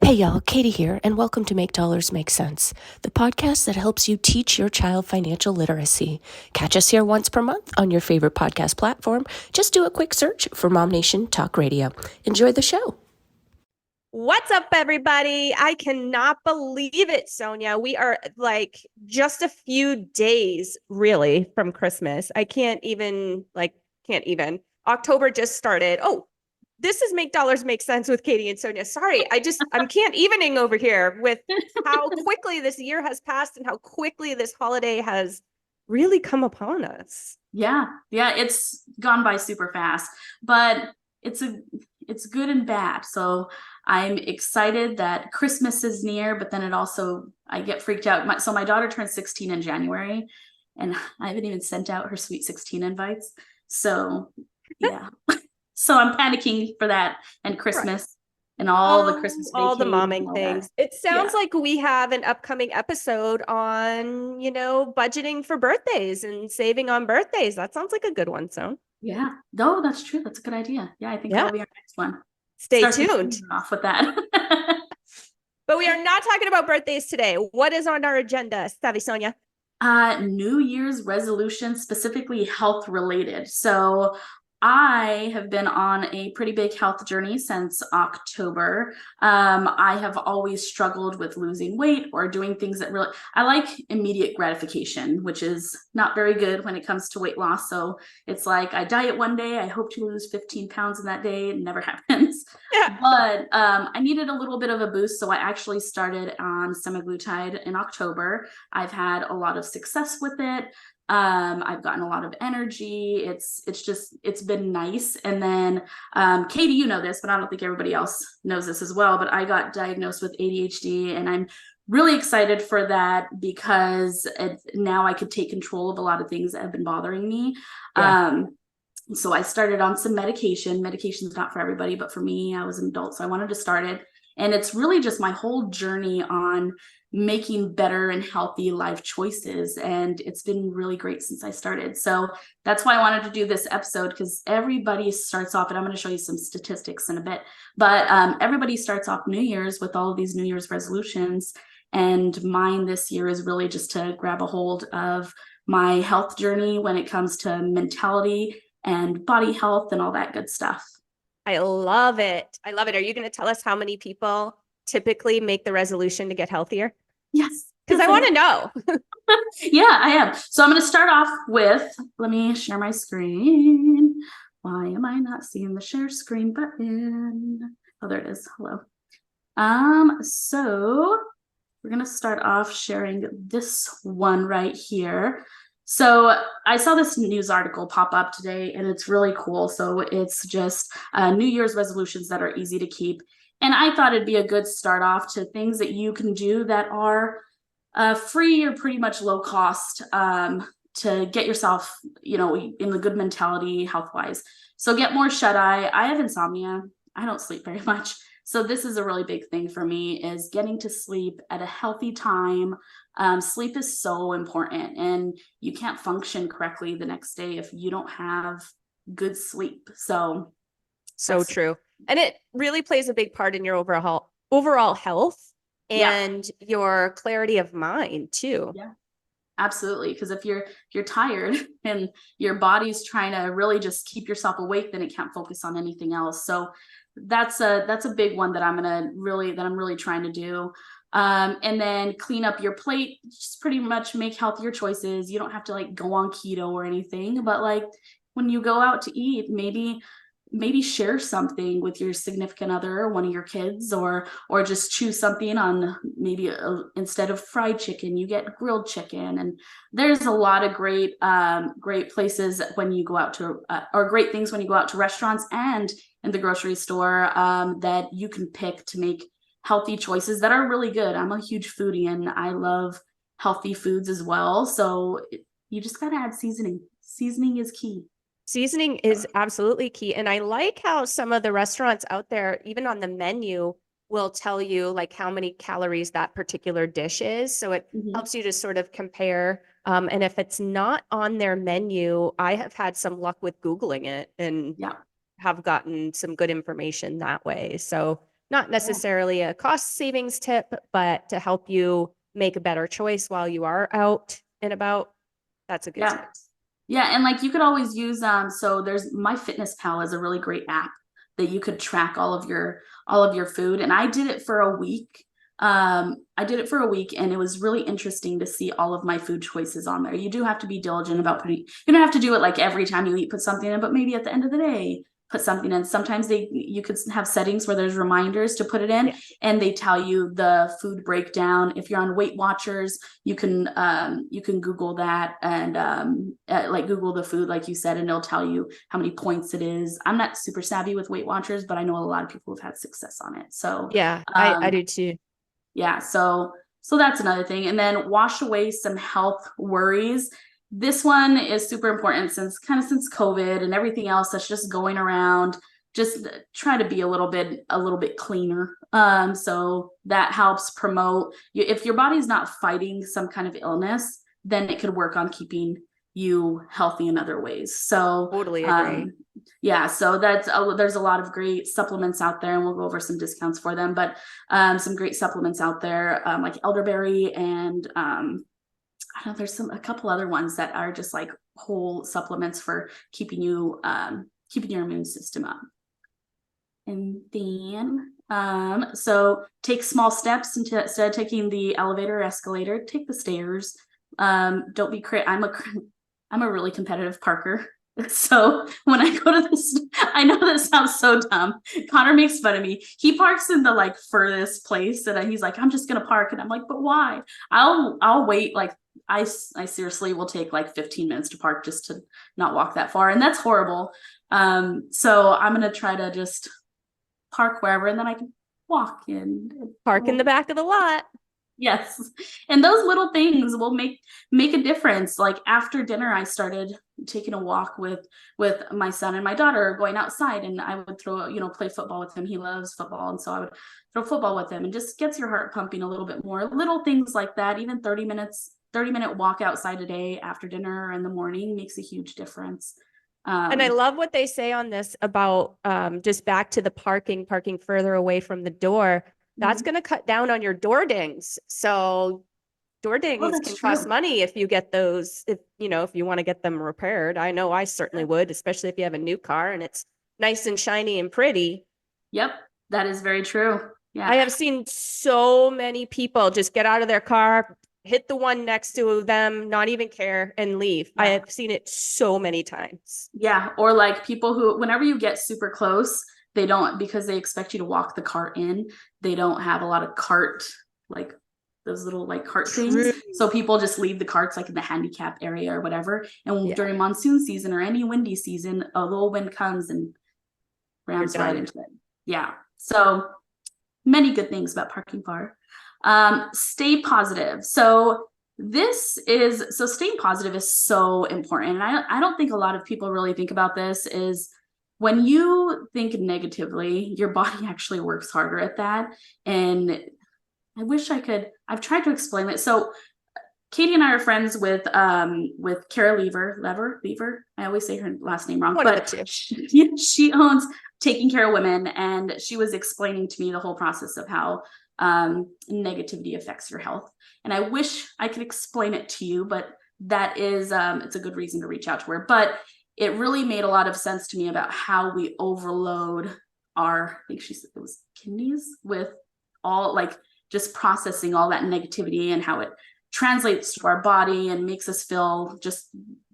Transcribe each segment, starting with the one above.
Hey y'all, Katie here, and welcome to Make Dollars Make Sense, the podcast that helps you teach your child financial literacy. Catch us here once per month on your favorite podcast platform. Just do a quick search for MOMnation Talk Radio. Enjoy the show. What's up, everybody? I cannot believe it, Sonia. We are like just a few days really from Christmas. I can't even. October just started. Oh, this is Make Dollars Make Sense with Katie and Sonia. Sorry, I'm can't evening over here with how quickly this year has passed and how quickly this holiday has really come upon us. Yeah, it's gone by super fast, but it's good and bad. So I'm excited that Christmas is near, but then I get freaked out. So my daughter turns 16 in January, and I haven't even sent out her Sweet 16 invites. So yeah. So I'm panicking for that and Christmas and all the Christmas all the momming things. It sounds like we have an upcoming episode on, budgeting for birthdays and saving on birthdays. That sounds like a good one, so. Yeah. No, that's true. That's a good idea. Yeah, I think that'll be our next one. Stay tuned. Off with that. But we are not talking about birthdays today. What is on our agenda, Savvy Sonia? New Year's resolutions, specifically health related. So I have been on a pretty big health journey since October. I have always struggled with losing weight or doing things that I like immediate gratification, which is not very good when it comes to weight loss. So it's like I diet one day, I hope to lose 15 pounds in that day. It never happens. Yeah. But I needed a little bit of a boost. So I actually started on semaglutide in October. I've had a lot of success with it. I've gotten a lot of energy. It's been nice. And then, Katie, you know this, but I don't think everybody else knows this as well, but I got diagnosed with ADHD, and I'm really excited for that because now I could take control of a lot of things that have been bothering me. Yeah. So I started on some medication. Medication's not for everybody, but for me, I was an adult, so I wanted to start it. And it's really just my whole journey on making better and healthy life choices. And it's been really great since I started. So that's why I wanted to do this episode, because everybody starts off, and I'm going to show you some statistics in a bit, but everybody starts off New Year's with all of these New Year's resolutions. And mine this year is really just to grab a hold of my health journey when it comes to mentality and body health and all that good stuff. I love it. I love it. Are you going to tell us how many people typically make the resolution to get healthier? Yes. Because I want to know. Yeah, I am. So I'm going to start off with, let me share my screen. Why am I not seeing the share screen button? Oh, there it is. Hello. So we're going to start off sharing this one right here. So I saw this news article pop up today, and it's really cool. So it's just New Year's resolutions that are easy to keep. And I thought it'd be a good start off to things that you can do that are free or pretty much low cost to get yourself, in the good mentality health-wise. So get more shut-eye. I have insomnia. I don't sleep very much. So this is a really big thing for me, is getting to sleep at a healthy time. Sleep is so important, and you can't function correctly the next day if you don't have good sleep. So true. And it really plays a big part in your overall health and your clarity of mind too. Yeah, absolutely. Because if you're tired and your body's trying to really just keep yourself awake, then it can't focus on anything else. So that's a big one that I'm really trying to do. And then clean up your plate, just pretty much make healthier choices. You don't have to go on keto or anything, but when you go out to eat, maybe share something with your significant other or one of your kids, or just choose something on maybe instead of fried chicken, you get grilled chicken. And there's a lot of great places when you go out to, or great things when you go out to restaurants and in the grocery store that you can pick to make healthy choices that are really good. I'm a huge foodie, and I love healthy foods as well. So you just got to add seasoning. Seasoning is key. Seasoning is absolutely key. And I like how some of the restaurants out there, even on the menu, will tell you how many calories that particular dish is. So it helps you to sort of compare. And if it's not on their menu, I have had some luck with Googling it and have gotten some good information that way. So Not necessarily a cost savings tip, but to help you make a better choice while you are out and about. That's a good tip. Yeah, and like you could always use so there's MyFitnessPal is a really great app that you could track all of your food. And I did it for a week. And it was really interesting to see all of my food choices on there. You do have to be diligent about you don't have to do it like every time you eat, put something in, but maybe at the end of the day, put something in. Sometimes you could have settings where there's reminders to put it in, and they tell you the food breakdown. If you're on Weight Watchers, you can Google that and like Google the food, like you said, and it'll tell you how many points it is. I'm not super savvy with Weight Watchers, but I know a lot of people have had success on it. So yeah, I do too. Yeah, so that's another thing. And then wash away some health worries. This one is super important since COVID and everything else that's just going around. Just try to be a little bit cleaner. So that helps promote if your body's not fighting some kind of illness, then it could work on keeping you healthy in other ways. So totally agree. Yeah, so there's a lot of great supplements out there, and we'll go over some discounts for them, but some great supplements out there, like elderberry, and I don't know, there's a couple other ones that are just like whole supplements for keeping your immune system up. And then so take small steps instead of taking the elevator or escalator, take the stairs. Don't be I'm a really competitive parker. So when I go to this, I know this sounds so dumb. Connor makes fun of me. He parks in the like furthest place, and he's like, "I'm just gonna park," and I'm like, "But why?" I'll wait. Like I seriously will take like 15 minutes to park just to not walk that far, and that's horrible. So I'm gonna try to just park wherever, and then I can walk and park in the back of the lot. Yes. And those little things will make a difference. Like after dinner, I started taking a walk with my son and my daughter, going outside, and I would play football with him. He loves football. And so I would throw football with him, and just gets your heart pumping a little bit more. Little things like that, even 30-minute walk outside a day after dinner or in the morning makes a huge difference. And I love what they say on this about just back to the parking further away from the door. That's going to cut down on your door dings. So door dings can cost money if you get those, if you want to get them repaired. I know I certainly would, especially if you have a new car and it's nice and shiny and pretty. Yep, that is very true. Yeah. I have seen so many people just get out of their car, hit the one next to them, not even care, and leave. Yeah. I have seen it so many times. Yeah. Or like people who, whenever you get super close, they don't, because they expect you to walk the cart in. They don't have a lot of cart, like those little like cart things. So people just leave the carts like in the handicap area or whatever. And during monsoon season or any windy season, a little wind comes and rams right into it. Yeah. So many good things about parking far. Stay positive. So staying positive is so important. And I don't think a lot of people really think about this. Is when you think negatively, your body actually works harder at that. And I wish I've tried to explain it. So Katie and I are friends with Kara Lever. I always say her last name wrong, but she owns Taking Care of Women. And she was explaining to me the whole process of how negativity affects your health. And I wish I could explain it to you, but that is, it's a good reason to reach out to her. But it really made a lot of sense to me about how we overload I think she said it was kidneys with all like just processing all that negativity, and how it translates to our body and makes us feel just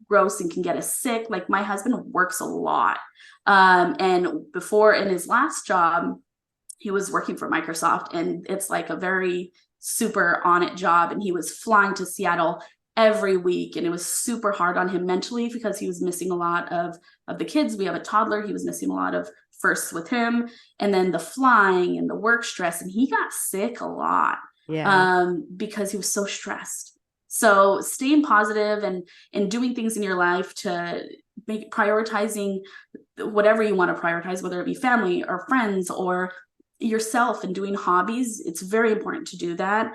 gross and can get us sick. Like my husband works a lot. And before, in his last job, he was working for Microsoft, and it's like a very super on it job. And he was flying to Seattle every week, and it was super hard on him mentally because he was missing a lot of the kids. We have a toddler. He was missing a lot of firsts with him, and then the flying and the work stress, and he got sick a lot because he was so stressed. So staying positive and doing things in your life to prioritizing whatever you want to prioritize, whether it be family or friends or yourself, and doing hobbies. It's very important to do that.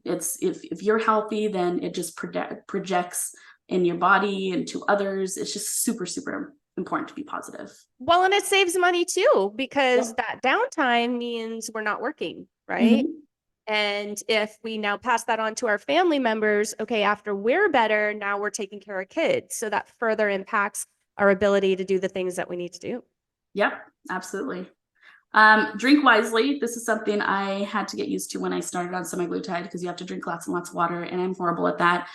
It's if you're healthy, then it just projects in your body and to others. It's just super, super important to be positive. Well, and it saves money too, because that downtime means we're not working, right? Mhm. And if we now pass that on to our family members, okay, after we're better, now we're taking care of kids. So that further impacts our ability to do the things that we need to do. Yep, absolutely. Drink wisely. This is something I had to get used to when I started on semaglutide, because you have to drink lots and lots of water, and I'm horrible at that.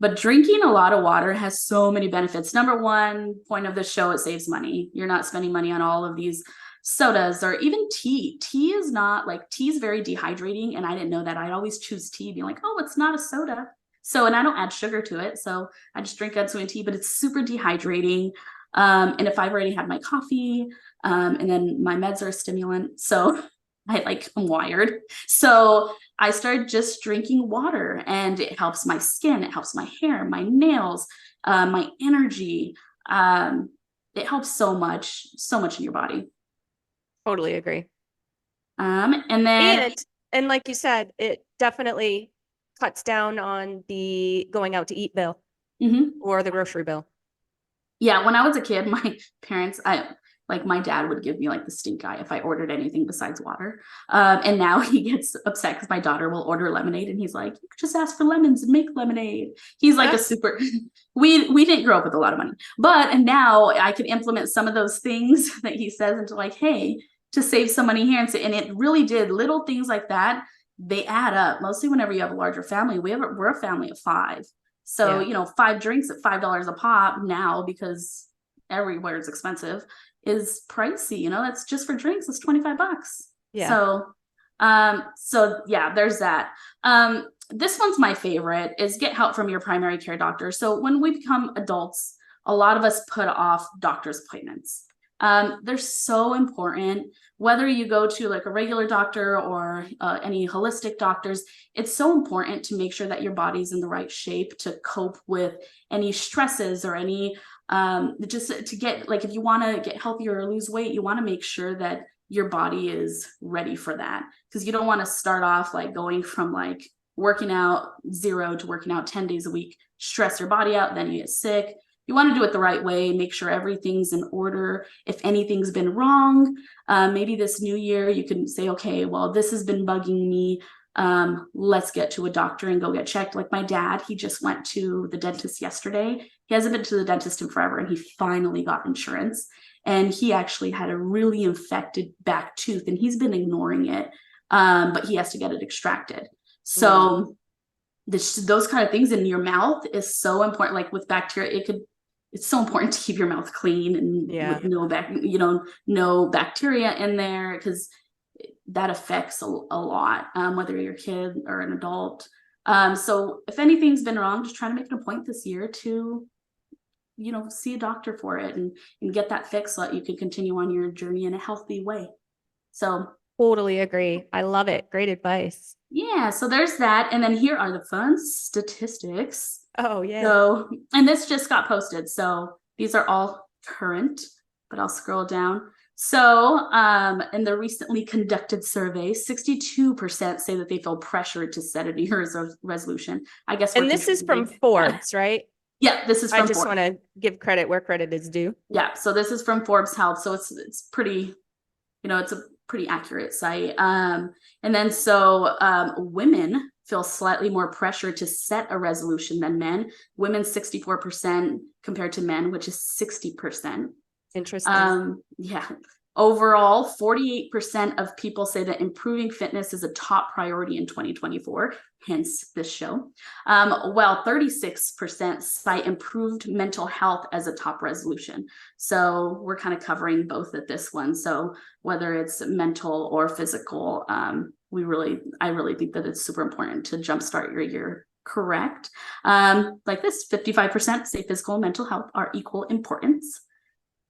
But drinking a lot of water has so many benefits. Number one point of the show, it saves money. You're not spending money on all of these sodas or even tea. Tea is very dehydrating, and I didn't know that. I'd always choose tea, being like, oh, it's not a soda. So, and I don't add sugar to it. So I just drink unsweetened tea, but it's super dehydrating. And if I've already had my coffee, and then my meds are a stimulant, so I'm wired. So I started just drinking water, and it helps my skin, it helps my hair, my nails, my energy. It helps so much in your body. Totally agree. And then And like you said, it definitely cuts down on the going out to eat bill or the grocery bill. Yeah, when I was a kid, my parents, my dad would give me like the stink eye if I ordered anything besides water. And now he gets upset because my daughter will order lemonade, and he's like, you could just ask for lemons and make lemonade. He's like we didn't grow up with a lot of money, and now I can implement some of those things that he says into like, hey, to save some money here. And it really did. Little things like that, they add up. Mostly whenever you have a larger family. We're a family of 5. So, 5 drinks at $5 a pop now, because everywhere is expensive, is pricey. That's just for drinks. It's $25. Yeah. So yeah, there's that. This one's my favorite, is get help from your primary care doctor. So when we become adults, a lot of us put off doctor's appointments. They're so important. Whether you go to like a regular doctor or any holistic doctors, it's so important to make sure that your body's in the right shape to cope with any stresses or any just to get, like, if you want to get healthier or lose weight, you want to make sure that your body is ready for that, because you don't want to start off like going from like working out 0 to working out 10 days a week, stress your body out, then you get sick. You want to do it the right way, make sure everything's in order. If anything's been wrong, maybe this new year you can say, okay, well, this has been bugging me. Let's get to a doctor and go get checked. Like my dad, he just went to the dentist yesterday. He hasn't been to the dentist in forever, and he finally got insurance. And he actually had a really infected back tooth, and he's been ignoring it, but he has to get it extracted. So those kind of things in your mouth is so important. Like with bacteria, it's so important to keep your mouth clean and with no bacteria in there, because that affects a lot, whether you're a kid or an adult. So if anything's been wrong, just try to make an appointment this year to, see a doctor for it and get that fixed so that you can continue on your journey in a healthy way. So totally agree. I love it. Great advice. Yeah, so there's that. And then here are the fun statistics. Oh, yeah. So, and this just got posted, so these are all current, but I'll scroll down. So, in the recently conducted survey, 62% say that they feel pressured to set a New Year's resolution. I guess. And this is from Forbes, right? Yeah, this is from Forbes. I just want to give credit where credit is due. Yeah, so this is from Forbes Health, so it's pretty, it's a pretty accurate site. And then women feel slightly more pressure to set a resolution than men. Women 64% compared to men, which is 60%. Interesting. Yeah. Overall, 48% of people say that improving fitness is a top priority in 2024, hence this show. While 36% cite improved mental health as a top resolution. So we're kind of covering both at this one. So whether it's mental or physical, I really think that it's super important to jumpstart your year correct. Like this, 55% say physical and mental health are equal importance.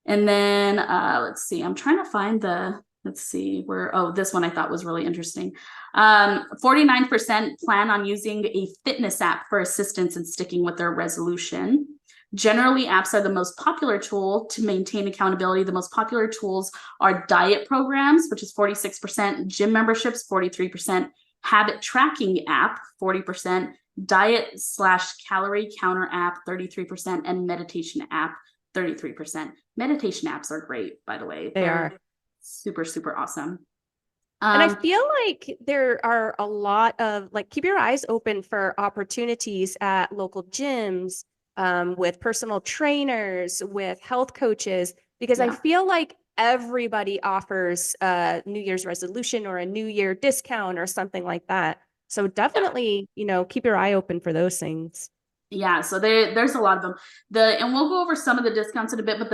And then let's see, I'm trying to find this one I thought was really interesting. 49% plan on using a fitness app for assistance in sticking with their resolution. Generally, apps are the most popular tool to maintain accountability. The most popular tools are diet programs, which is 46%, gym memberships, 43%, habit tracking app, 40%, diet/calorie counter app, 33%, and meditation app, 33%. Meditation apps are great, by the way. They They're are. super, super awesome. And I feel like there are a lot of like, keep your eyes open for opportunities at local gyms, with personal trainers, with health coaches, because I Yeah. feel like everybody offers a New Year's resolution or a New Year discount or something like that. So definitely, keep your eye open for those things. Yeah, so there's a lot of them. And we'll go over some of the discounts in a bit, but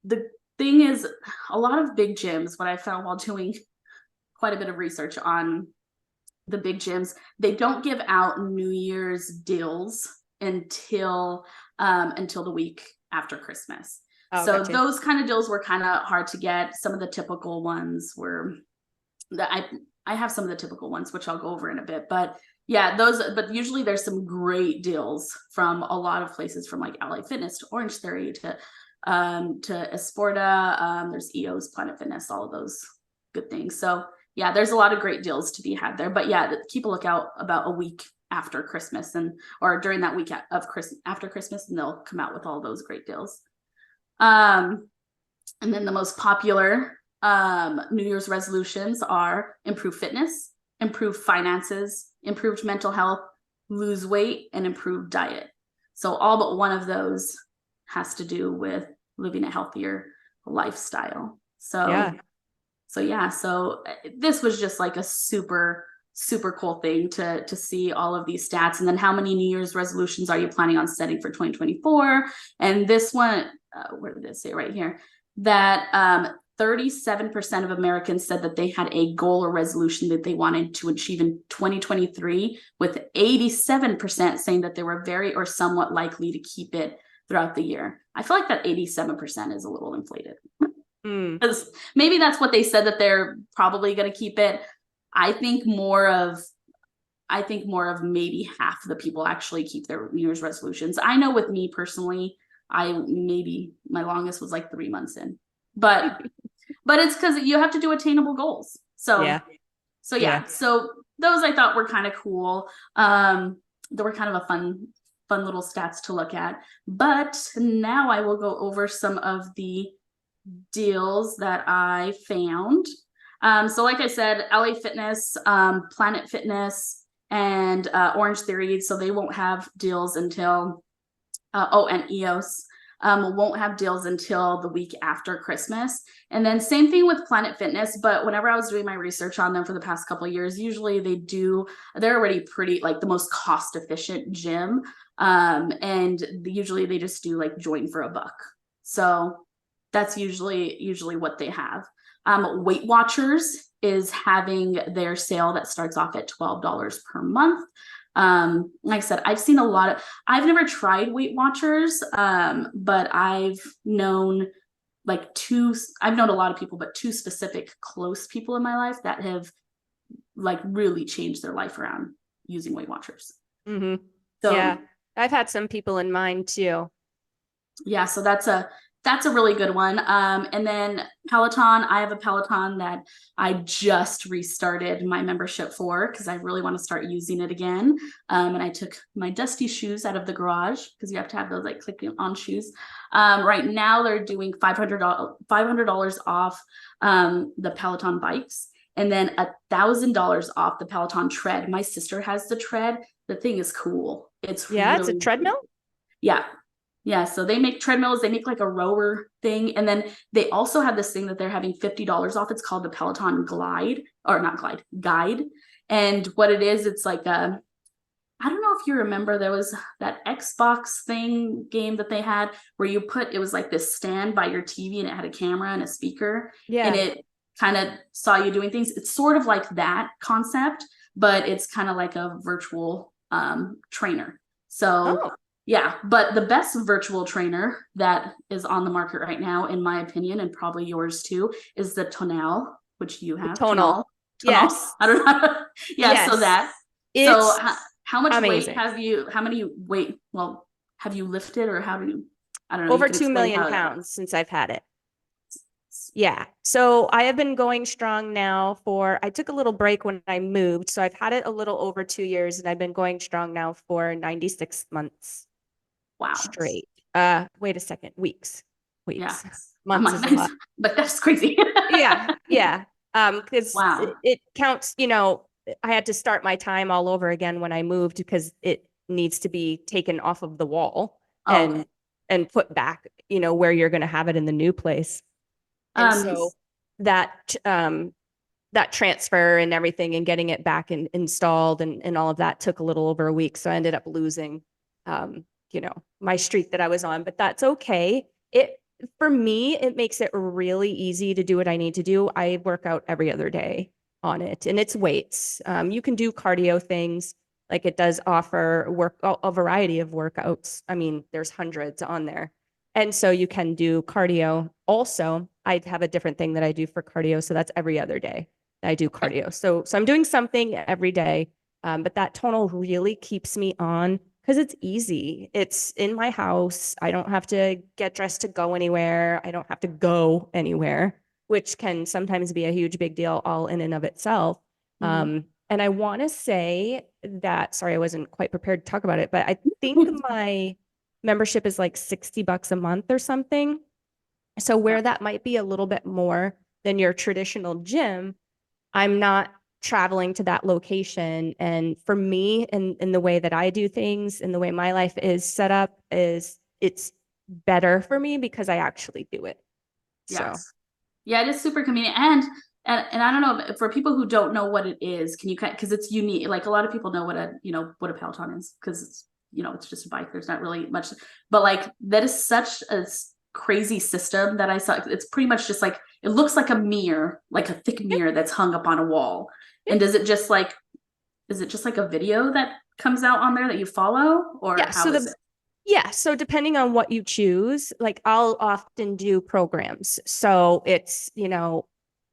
the thing is, a lot of big gyms, what I found while doing quite a bit of research on the big gyms, they don't give out New Year's deals until the week after Christmas. Oh, So gotcha. those kind of deals were kind of hard to get. Some of the typical ones were that I have some of the typical ones, which I'll go over in a bit, but yeah, but usually there's some great deals from a lot of places, from like LA Fitness to Orange Theory to Esporta. There's EOS, Planet Fitness, all of those good things. So yeah, there's a lot of great deals to be had there, but yeah, keep a lookout about a week after Christmas or during that week of Christmas, after Christmas, and they'll come out with all those great deals. And then the most popular New Year's resolutions are improve fitness, improve finances, improved mental health, lose weight, and improve diet. So all but one of those has to do with living a healthier lifestyle. So this was just like a super, super cool thing to see all of these stats. And then how many New Year's resolutions are you planning on setting for 2024? And this one, where did it say right here? That 37% of Americans said that they had a goal or resolution that they wanted to achieve in 2023, with 87% saying that they were very or somewhat likely to keep it throughout the year. I feel like that 87% is a little inflated. Because maybe that's what they said, that they're probably going to keep it. I think more of maybe half of the people actually keep their New Year's resolutions. I know with me personally, maybe my longest was like 3 months in, but it's because you have to do attainable goals. So So those I thought were kind of cool. They were kind of a fun little stats to look at. But now I will go over some of the deals that I found. So like I said, LA Fitness, Planet Fitness, and Orange Theory, so they won't have deals until and EOS won't have deals until the week after Christmas. And then same thing with Planet Fitness, but whenever I was doing my research on them for the past couple of years, usually they're already pretty like the most cost efficient gym. And usually they just do like join for $1. So that's usually what they have. Weight Watchers is having their sale that starts off at $12 per month. Like I said, I've never tried Weight Watchers, but I've known a lot of people, but 2 specific close people in my life that have like really changed their life around using Weight Watchers. Mm-hmm. So, yeah, I've had some people in mind too. Yeah, so that's a really good one. And then Peloton, I have a Peloton that I just restarted my membership for because I really want to start using it again. And I took my dusty shoes out of the garage because you have to have those like click on shoes. Right now they're doing $500 off the Peloton bikes, and then $1,000 off the Peloton tread. My sister has the tread. The thing is cool. It's a treadmill. Yeah, so they make treadmills, they make like a rower thing. And then they also have this thing that they're having $50 off. It's called the Peloton Guide. And what it is, it's like I don't know if you remember, there was that Xbox game that they had where it was like this stand by your TV and it had a camera and a speaker. Yeah. And it kind of saw you doing things. It's sort of like that concept, but it's kind of like a virtual trainer. So yeah, but the best virtual trainer that is on the market right now, in my opinion, and probably yours too, is the Tonal, which you have. Tonal. Yes. I don't know. Yeah. Yes. So how much amazing. Weight have you lifted, or how do you, I don't know. Over 2 million pounds since I've had it. Yeah. So I have been going strong now I took a little break when I moved. So I've had it a little over 2 years, and I've been going strong now for 96 months. Wow. Straight. Wait a second. Weeks. weeks. Yeah. Months is a lot. But that's crazy. Yeah. Yeah. Because Wow. it counts, I had to start my time all over again when I moved because it needs to be taken off of the wall Oh, okay. and put back, where you're going to have it in the new place. And so that transfer and everything and getting it back installed and all of that took a little over a week. So I ended up losing, my streak that I was on, but that's okay. For me, it makes it really easy to do what I need to do. I work out every other day on it and it's weights. You can do cardio things. Like it does offer a variety of workouts. I mean, there's hundreds on there. And so you can do cardio. Also, I have a different thing that I do for cardio. So that's every other day that I do cardio. So I'm doing something every day. But that tonal really keeps me on because it's easy. It's in my house. I don't have to get dressed to go anywhere. I don't have to go anywhere, which can sometimes be a huge big deal all in and of itself. And I want to say that, sorry, I wasn't quite prepared to talk about it, but I think my membership is like $60 a month or something. So where that might be a little bit more than your traditional gym, I'm not traveling to that location. And for me, in the way that I do things, and the way my life is set up, it's better for me because I actually do it. Yes. So yeah, it is super convenient. And I don't know, for people who don't know what it is, can you, because it's unique. Like a lot of people know what a Peloton is because it's, it's just a bike. There's not really much, but like that is such a crazy system that I saw. It's pretty much just like, it looks like a mirror, like a thick mirror that's hung up on a wall. And is it just like a video that comes out on there that you follow, or yeah, how is it? Yeah. So depending on what you choose, like I'll often do programs. So it's,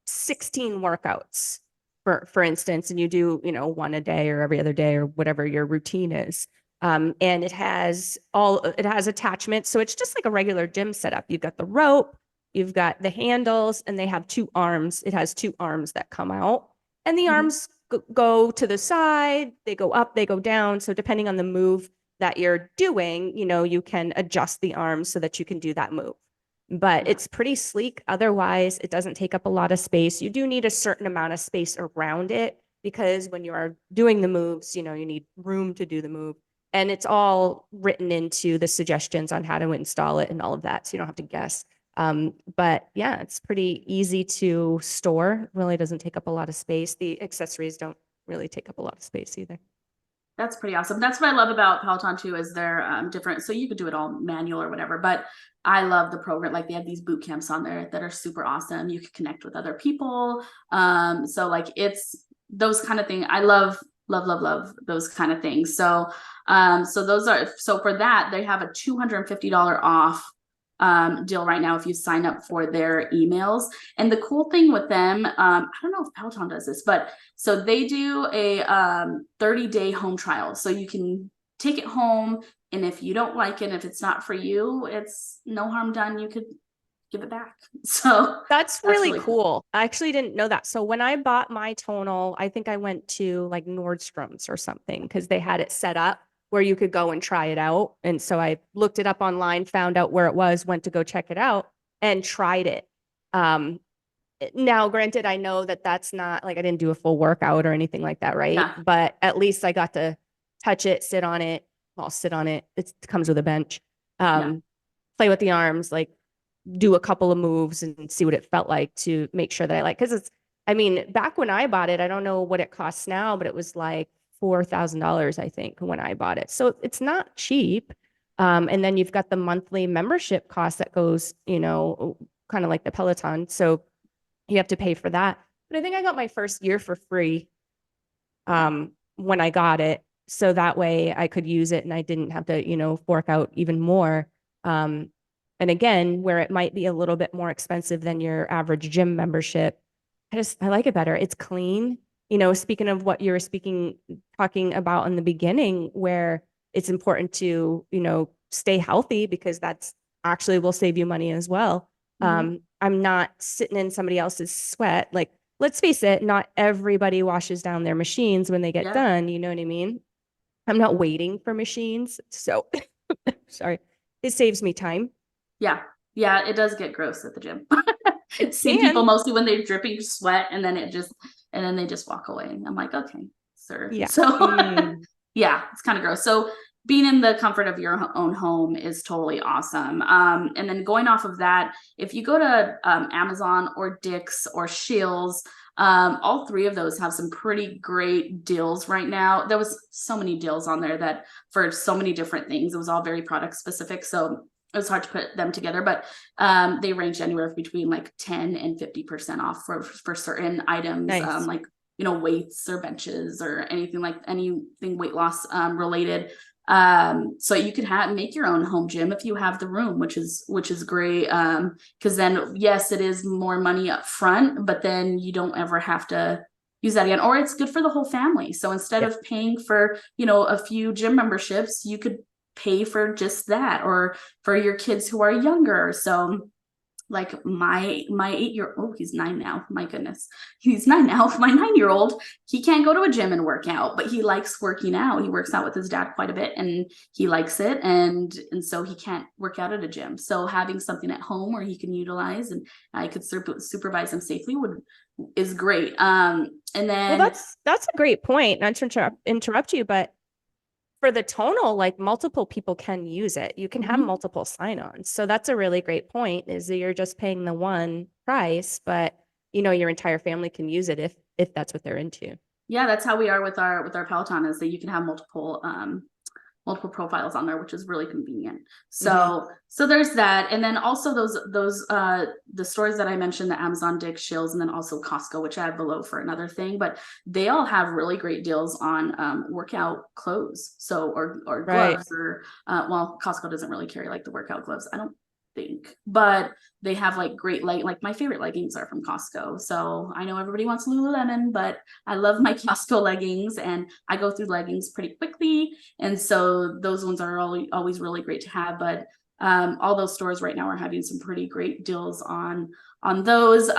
16 workouts for instance, and you do, one a day or every other day or whatever your routine is. And it has attachments. So it's just like a regular gym setup. You've got the rope, you've got the handles, and they have two arms. It has two arms that come out, and the arms go to the side, they go up, they go down. So depending on the move that you're doing, you can adjust the arms so that you can do that move. But it's pretty sleek. Otherwise, it doesn't take up a lot of space. You do need a certain amount of space around it because when you are doing the moves, you need room to do the move. And it's all written into the suggestions on how to install it and all of that. So you don't have to guess. But yeah, it's pretty easy to store. It really doesn't take up a lot of space. The accessories don't really take up a lot of space either. That's pretty awesome. That's what I love about Peloton too, is they're different. So you could do it all manual or whatever, but I love the program. Like they have these boot camps on there that are super awesome. You can connect with other people. So like it's those kind of things. I love those kind of things. So so for that, they have a $250 off deal right now if you sign up for their emails. And the cool thing with them, I don't know if Peloton does this, but so they do a 30-day home trial. So you can take it home, and if you don't like it, if it's not for you, it's no harm done. You could give it back. So that's really cool. I actually didn't know that. So when I bought my tonal, I think I went to like Nordstrom's or something because they had it set up where you could go and try it out. And so I looked it up online, found out where it was, went to go check it out and tried it. Now, granted, I know that that's not like I didn't do a full workout or anything like that, right? Yeah. But at least I got to touch it, sit on it. I'll sit on it. It comes with a bench. Play with the arms, like do a couple of moves and see what it felt like to make sure that I like, because back when I bought it, I don't know what it costs now, but it was like $4,000, I think, when I bought it. So it's not cheap. And then you've got the monthly membership cost that goes, kind of like the Peloton. So you have to pay for that. But I think I got my first year for free when I got it. So that way I could use it and I didn't have to, fork out even more. And again, where it might be a little bit more expensive than your average gym membership, I like it better. It's clean. Speaking of what you were talking about in the beginning, where it's important to, stay healthy because that's actually will save you money as well. I'm not sitting in somebody else's sweat. Like, let's face it, not everybody washes down their machines when they get done. You know what I mean? I'm not waiting for machines. So sorry, it saves me time. Yeah. Yeah, it does get gross at the gym. It See can. people mostly when they're dripping sweat and then they just walk away. I'm like, okay, sir. Yeah. So yeah, it's kind of gross. So being in the comfort of your own home is totally awesome. And then going off of that, if you go to Amazon or Dick's or Scheels, all three of those have some pretty great deals right now. There was so many deals on there that for so many different things. It was all very product specific. So it was hard to put them together, but they range anywhere between like 10 and 50% off for certain items, Nice. like, you know, weights or benches or anything weight loss related. So you could make your own home gym if you have the room, which is great. Because then, yes, it is more money up front, but then you don't ever have to use that again, or it's good for the whole family. So instead of paying for, you know, a few gym memberships, you could pay for just that, or for your kids who are younger. So like my 8-year-old, oh, he's 9 now. My goodness. He's 9 now. My 9-year-old, he can't go to a gym and work out, but he likes working out. He works out with his dad quite a bit and he likes it. And so he can't work out at a gym. So having something at home where he can utilize and I could supervise him safely is great. And then that's a great point. Not to interrupt you, but for the tonal, like multiple people can use it. You can have multiple sign-ons. So that's a really great point, is that you're just paying the one price, but you know, your entire family can use it if that's what they're into. Yeah, that's how we are with our Peloton, is that you can have multiple profiles on there, which is really convenient. So there's that. And then also those the stores that I mentioned, the Amazon, Dick's, Scheels, and then also Costco, which I have below for another thing, but they all have really great deals on workout clothes. So or gloves, or well, Costco doesn't really carry like the workout gloves, I don't think, but they have like great like my favorite leggings are from Costco. So I know everybody wants Lululemon, but I love my Costco leggings and I go through leggings pretty quickly. And so those ones are always really great to have. But all those stores right now are having some pretty great deals on those.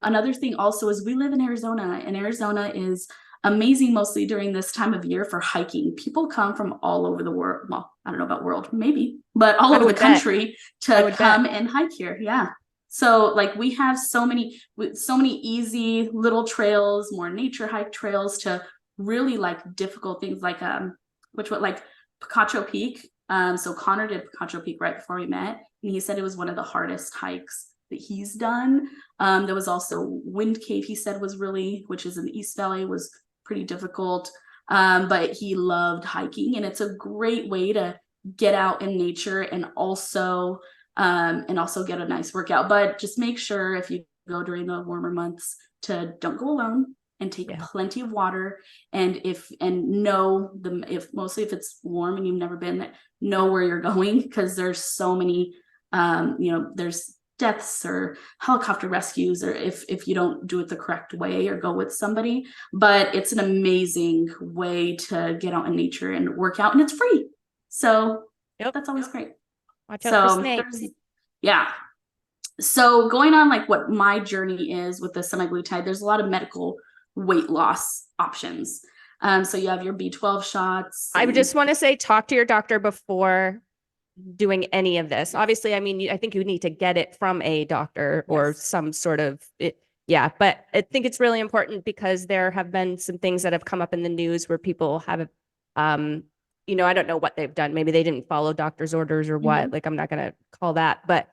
Another thing also is we live in Arizona, and Arizona is amazing mostly during this time of year for hiking. People come from all over the world. Well, I don't know about world, maybe, but all over the country to come and hike here. Yeah. So like we have so many easy little trails, more nature hike trails, to really like difficult things like like Picacho Peak. So Connor did Picacho Peak right before we met, and he said it was one of the hardest hikes that he's done. There was also Wind Cave, he said which is in the East Valley, was pretty difficult. But he loved hiking, and it's a great way to get out in nature and also get a nice workout. But just make sure if you go during the warmer months don't go alone, and take plenty of water. And if it's warm and you've never been there, know where you're going, because there's so many there's deaths or helicopter rescues, or if you don't do it the correct way or go with somebody. But it's an amazing way to get out in nature and work out, and it's free. So that's always great. Watch out for snakes. Yeah. So going on like what my journey is with the semaglutide, there's a lot of medical weight loss options. So you have your B12 shots. I just want to say, talk to your doctor before doing any of this. Obviously, I mean, I think you need to get it from a doctor or some sort of but I think it's really important, because there have been some things that have come up in the news where people have, I don't know what they've done. Maybe they didn't follow doctor's orders or what, like, I'm not going to call that, but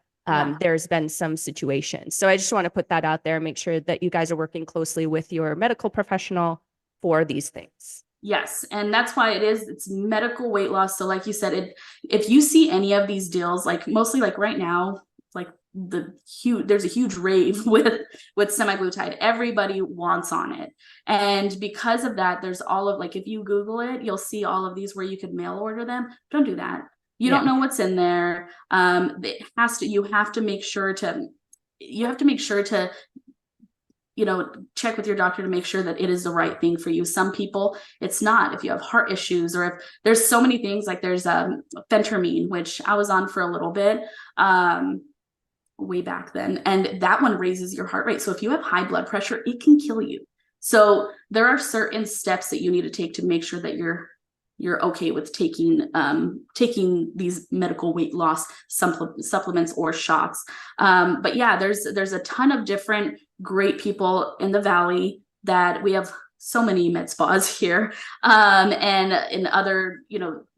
there's been some situations. So I just want to put that out there, make sure that you guys are working closely with your medical professional for these things. Yes. And that's why it's medical weight loss. So like you said, if you see any of these deals, like mostly like right now, like there's a huge rave with semaglutide. Everybody wants on it. And because of that, there's all of like, if you Google it, you'll see all of these where you could mail order them. Don't do that. You don't know what's in there. You have to make sure to check with your doctor to make sure that it is the right thing for you. Some people, it's not. If you have heart issues, or if there's so many things, like there's phentermine, which I was on for a little bit way back then, and that one raises your heart rate. So if you have high blood pressure, it can kill you. So there are certain steps that you need to take to make sure that you're you're okay with taking these medical weight loss supplements or shots. But yeah, there's a ton of different great people in the Valley that we have so many med spas here. And in other,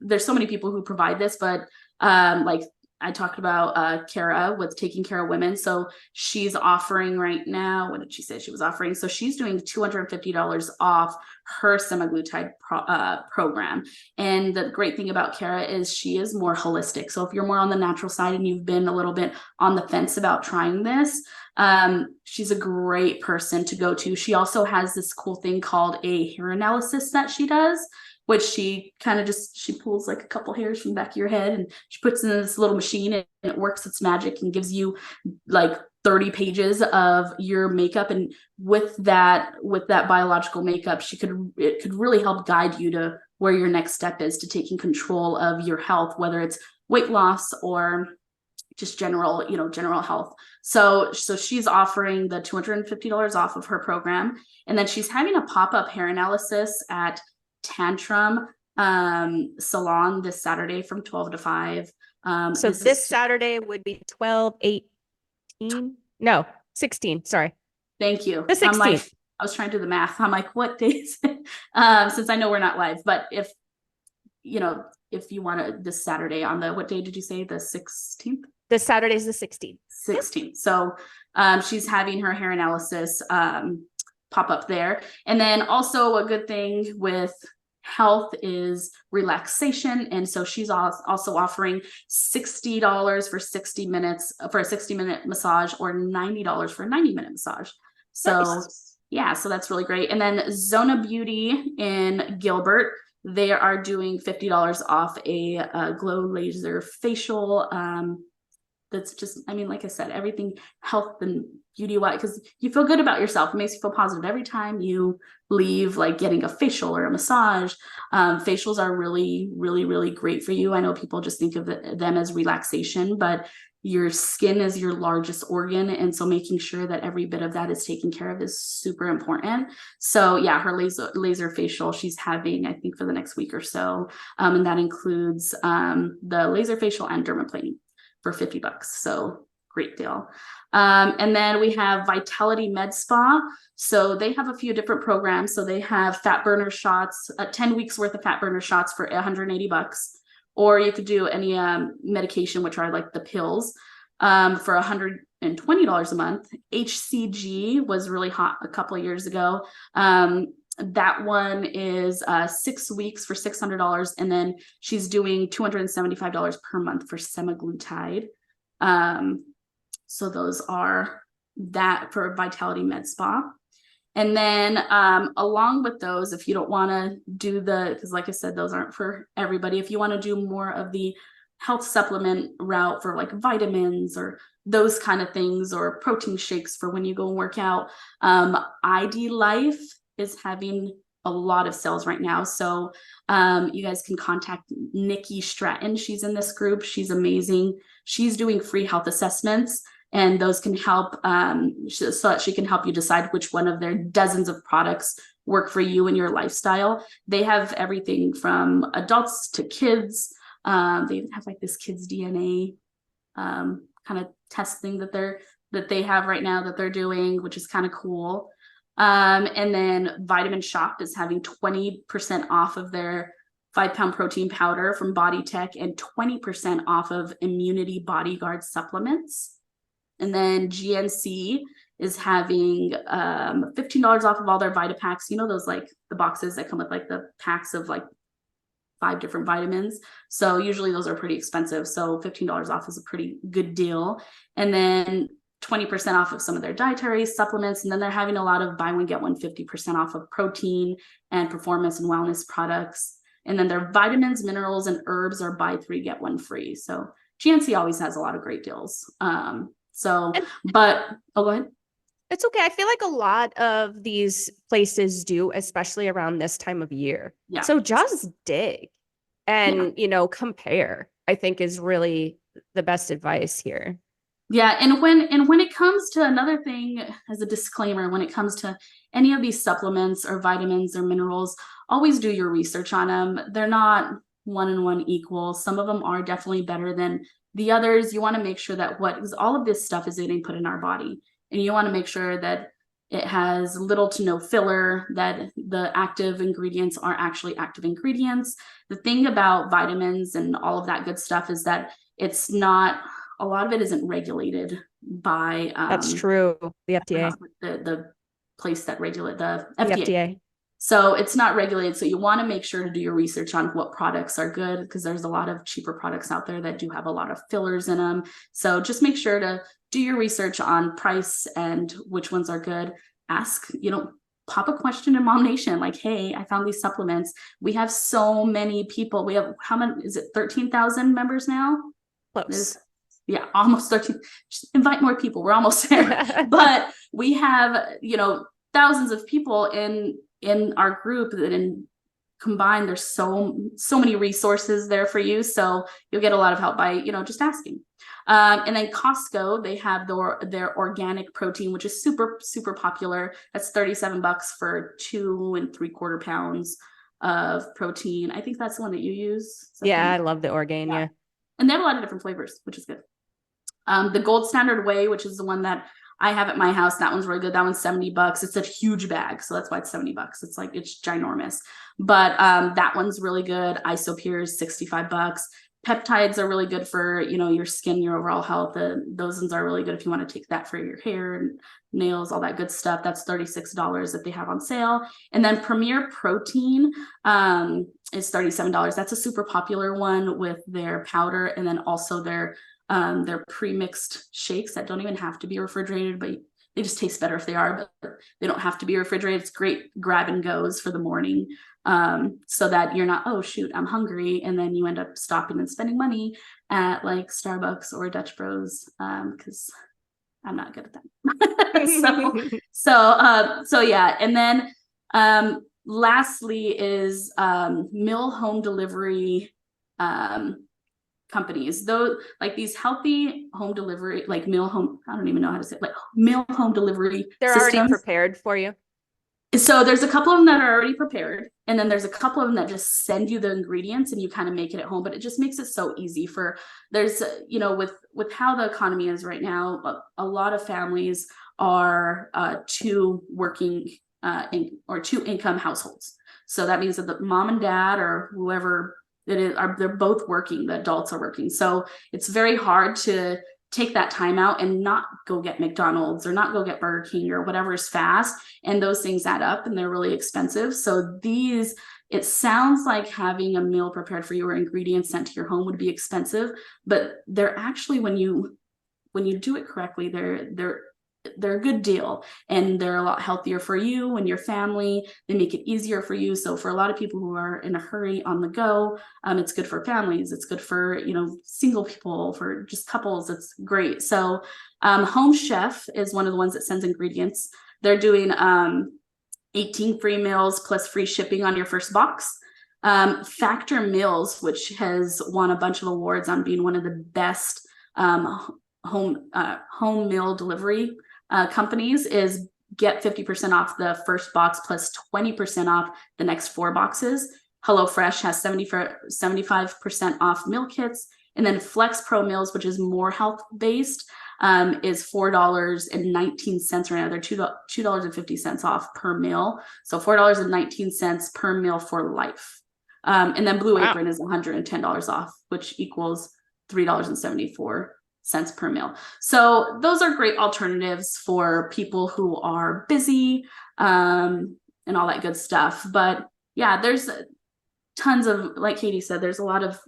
there's so many people who provide this, but like I talked about Kara with Taking Care of Women. So she's offering right now, what did she say she was offering? So she's doing $250 off her semaglutide program. And the great thing about Kara is she is more holistic. So if you're more on the natural side and you've been a little bit on the fence about trying this, she's a great person to go to. She also has this cool thing called a hair analysis that she does, which she kind of she pulls like a couple hairs from the back of your head and she puts in this little machine and it works its magic and gives you like 30 pages of your makeup. And with that biological makeup, it could really help guide you to where your next step is to taking control of your health, whether it's weight loss or just general health. So she's offering the $250 off of her program. And then she's having a pop-up hair analysis at Tantrum Salon this Saturday from 12 to 5. So this Saturday would be 12/18? No, 16. Sorry. Thank you. The 16th. I was trying to do the math. I'm like, what days? Since I know we're not live, but if you want to this Saturday on what day did you say? The 16th? This Saturday is the 16th. 16th. Yep. So she's having her hair analysis pop up there. And then also a good thing with health is relaxation. And so she's also offering $60 for 60 minutes for a 60-minute massage or $90 for a 90-minute massage. So nice. Yeah, so that's really great. And then Zona Beauty in Gilbert, they are doing $50 off a glow laser facial. That's just, like I said, everything health and beauty wise, because you feel good about yourself. It makes you feel positive every time you leave, like getting a facial or a massage. Facials are really, really, really great for you. I know people just think of them as relaxation, but your skin is your largest organ. And so making sure that every bit of that is taken care of is super important. So yeah, her laser facial she's having, I think, for the next week or so. And that includes the laser facial and dermaplaning for $50. So great deal. And then we have Vitality Med Spa. So they have a few different programs. So they have fat burner shots, 10 weeks worth of fat burner shots for $180. Or you could do any medication, which are like the pills, for $120 a month. HCG was really hot a couple of years ago. That one is 6 weeks for $600, and then she's doing $275 per month for semaglutide. So those are that for Vitality Med Spa. And then along with those, if you don't want to do because like I said, those aren't for everybody. If you want to do more of the health supplement route for like vitamins or those kind of things, or protein shakes for when you go and work out, ID Life is having a lot of sales right now. So you guys can contact Nikki Stratton. She's in this group. She's amazing. She's doing free health assessments, and those can help so that she can help you decide which one of their dozens of products work for you and your lifestyle. They have everything from adults to kids. They even have like this kids DNA kind of test thing that they have right now that they're doing, which is kind of cool. And then Vitamin Shop is having 20% off of their 5-pound protein powder from Body Tech and 20% off of Immunity Bodyguard supplements. And then GNC is having $15 off of all their Vitapacks. You know, those like the boxes that come with like the packs of like 5 different vitamins. So usually those are pretty expensive. So $15 off is a pretty good deal. And then 20% off of some of their dietary supplements. And then they're having a lot of buy one, get one 50% off of protein and performance and wellness products. And then their vitamins, minerals, and herbs are buy 3, get 1 free. So GNC always has a lot of great deals. Go ahead. It's okay. I feel like a lot of these places do, especially around this time of year. Yeah. So just dig and, compare, I think is really the best advice here. Yeah, and when it comes to another thing, as a disclaimer, when it comes to any of these supplements or vitamins or minerals, always do your research on them. They're not one and one equal. Some of them are definitely better than the others. You want to make sure that because all of this stuff is getting put in our body, and you want to make sure that it has little to no filler, that the active ingredients are actually active ingredients. The thing about vitamins and all of that good stuff is that it's not, a lot of it isn't regulated by That's true. The FDA. the place that regulate the The FDA. FDA. So it's not regulated. So you want to make sure to do your research on what products are good, because there's a lot of cheaper products out there that do have a lot of fillers in them. So just make sure to do your research on price and which ones are good. Ask, pop a question in MOMnation, like, hey, I found these supplements. We have so many people. We have, how many, is it 13,000 members now? Close. Yeah, almost 13. Just invite more people. We're almost there. But we have, thousands of people in our group that combined, there's so many resources there for you. So you'll get a lot of help by, just asking. And then Costco, they have their organic protein, which is super, super popular. That's $37 for 2 3/4 pounds of protein. I think that's the one that you use. Yeah, I love the Orgain. Yeah. And they have a lot of different flavors, which is good. The Gold Standard Whey, which is the one that I have at my house, that one's really good. That one's $70. It's a huge bag, so that's why it's $70. It's ginormous. But that one's really good. Isopure is $65. Peptides are really good for, your skin, your overall health. Those ones are really good if you want to take that for your hair and nails, all that good stuff. That's $36 that they have on sale. And then Premier Protein is $37. That's a super popular one with their powder, and then also their pre-mixed shakes that don't even have to be refrigerated, but they just taste better if they are, but they don't have to be refrigerated. It's great grab and goes for the morning, so that you're not, oh shoot, I'm hungry, and then you end up stopping and spending money at like Starbucks or Dutch Bros, because I'm not good at that. so yeah. And then lastly is meal home delivery companies, though, like these healthy home delivery, like meal home, I don't even know how to say it, like meal home delivery They're systems. already prepared for you. So there's a couple of them that are already prepared, and then there's a couple of them that just send you the ingredients and you kind of make it at home. But it just makes it so easy for, there's, with how the economy is right now, a lot of families are two working or two income households. So that means that the mom and dad or whoever they're both working, the adults are working. So it's very hard to take that time out and not go get McDonald's or not go get Burger King or whatever is fast. And those things add up and they're really expensive. So it sounds like having a meal prepared for you or ingredients sent to your home would be expensive, but they're actually, when you do it correctly, they're a good deal, and they're a lot healthier for you and your family. They make it easier for you. So for a lot of people who are in a hurry on the go, it's good for families. It's good for, single people, for just couples. It's great. So Home Chef is one of the ones that sends ingredients. They're doing 18 free meals plus free shipping on your first box. Factor Meals, which has won a bunch of awards on being one of the best home meal delivery companies, is get 50% off the first box plus 20% off the next 4 boxes. HelloFresh has 75% off meal kits. And then Flex Pro Meals, which is more health-based, is $4.19 right now. They're $2.50 off per meal. So $4.19 per meal for life. And then Blue Apron is $110 off, which equals $3.74 per meal. So those are great alternatives for people who are busy and all that good stuff. But yeah, there's tons of, like Katie said, there's a lot of,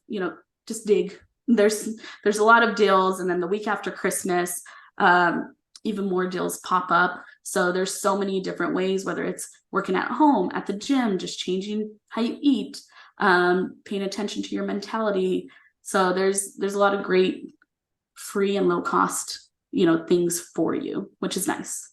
just dig. There's a lot of deals. And then the week after Christmas, even more deals pop up. So there's so many different ways, whether it's working at home, at the gym, just changing how you eat, paying attention to your mentality. So there's a lot of great free and low cost, things for you, which is nice.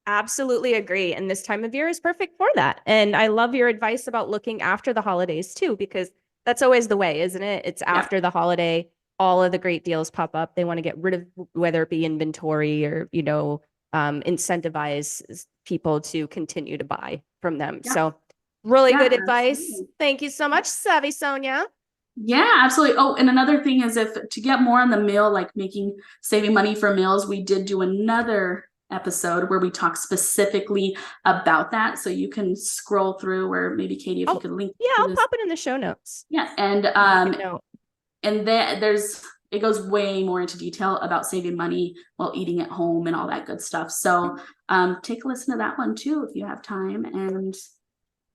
Absolutely agree. And this time of year is perfect for that. And I love your advice about looking after the holidays too, because that's always the way, isn't it? It's after the holiday, all of the great deals pop up. They want to get rid of whether it be inventory or, incentivize people to continue to buy from them. Yeah. So really Yeah, good advice. absolutely. Thank you so much, Savvy Sonia. Yeah, absolutely. Oh, and another thing is, if to get more on the meal, like saving money for meals, we did do another episode where we talk specifically about that. So you can scroll through, or maybe Katie, if you could link. Yeah, to I'll this. pop it in the show notes. Yeah, and it goes way more into detail about saving money while eating at home and all that good stuff. So take a listen to that one too if you have time. And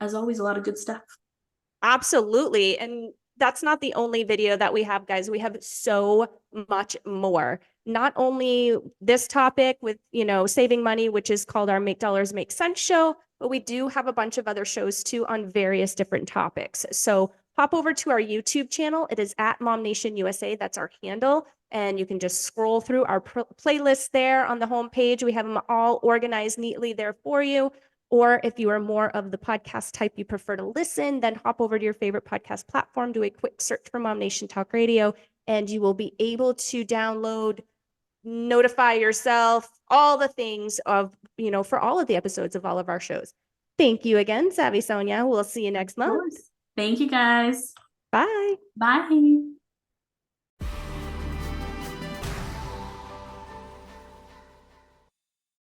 as always, a lot of good stuff. Absolutely. And that's not the only video that we have, guys. We have so much more. Not only this topic with, saving money, which is called our Make Dollars Make Sense show, but we do have a bunch of other shows too on various different topics. So hop over to our YouTube channel. It is at MOMnation USA. That's our handle. And you can just scroll through our playlist there on the homepage. We have them all organized neatly there for you. Or if you are more of the podcast type you prefer to listen, then hop over to your favorite podcast platform, do a quick search for MOMnation Talk Radio, and you will be able to download, notify yourself, all the things of, for all of the episodes of all of our shows. Thank you again, Savvy Sonia. We'll see you next month. Thank you, guys. Bye. Bye.